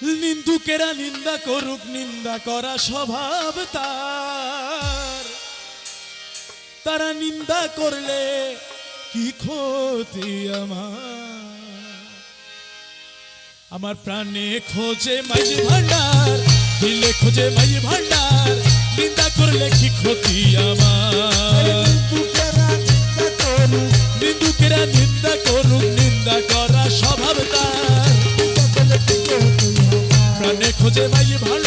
নিন্দুকেরা নিন্দা করুক, নিন্দা করা স্বভাব তার। তারা নিন্দা করলে কি ক্ষতি আমার প্রাণে খোঁজে মাঝি ভান্ডার, দিলে খোঁজে মাঝি ভান্ডার। নিন্দা করলে কি ক্ষতি আমার? নিন্দুকেরা নিন্দা করুক, নিন্দা করা স্বভাব তার। প্রাণে খোঁজে মাঝি ভান্ডার,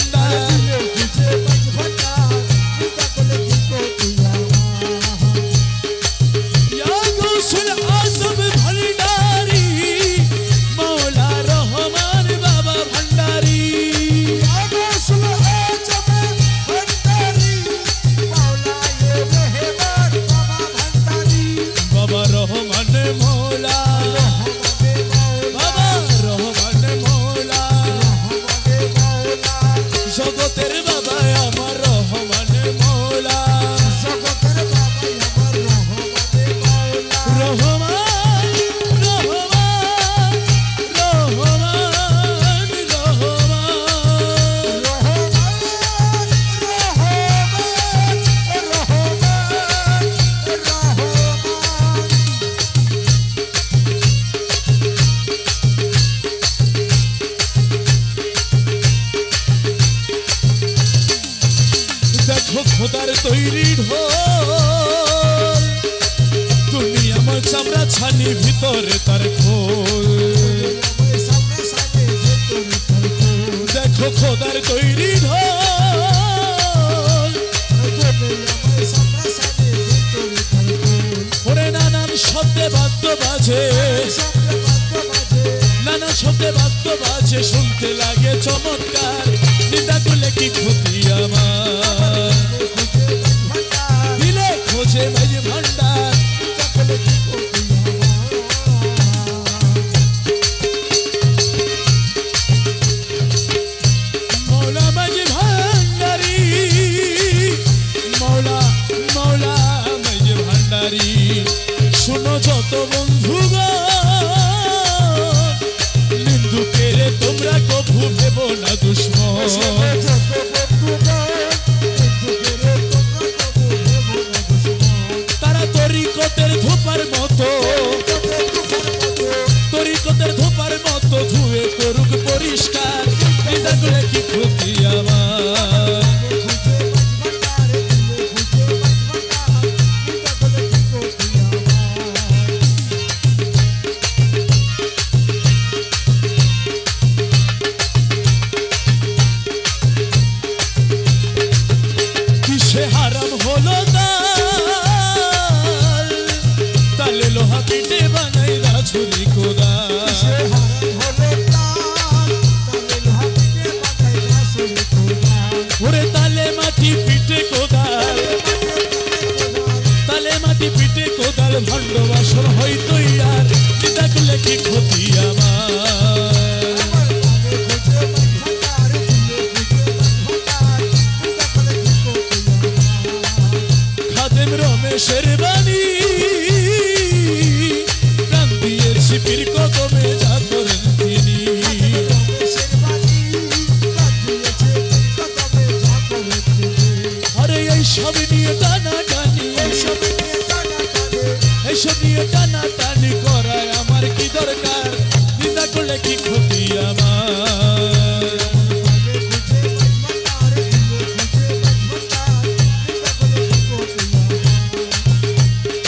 জগতের বাবা আমার রহমান মৌলা। রহমান রহমান রহমান খোদার তৈরি ঢোল, তুমি আমার চামড়া ছানি ভিতরে তার খোল। দেখো খোদার তৈরি ঢোল, ওরে নানান শব্দে বাদ্য বাজে, নানান শব্দে বাদ্য বাজে, শুনতে লাগে চমৎকার। নিন্দা করলে কি ক্ষতি আমার? দিলে খোঁজে মাঝি ভান্ডার, মৌলা মাঝি ভান্ডারি, মৌলা মৌলা মাঝি ভান্ডারি। শুনো যত বন্ধুগণ, নিন্দুকেরে তোমরা কভু ভেবো না দুশ্মন। তারা তরিকতের ধোপার মতো, তরিকতের ধোপার মতো ধুয়ে করুক পরিষ্কার। নিন্দা করলে কি ক্ষতি আমার? কিসে হারাম হলো দাল, তালে লোহা পিটে বানাই রাজুরি কোদাল। ওরে তালে মাটি পিটে কোদাল, তালে মাটি পিটে কোদাল, ভাণ্ড বাসন হয়তো আর। নিন্দা করলে কি ক্ষতি আমার?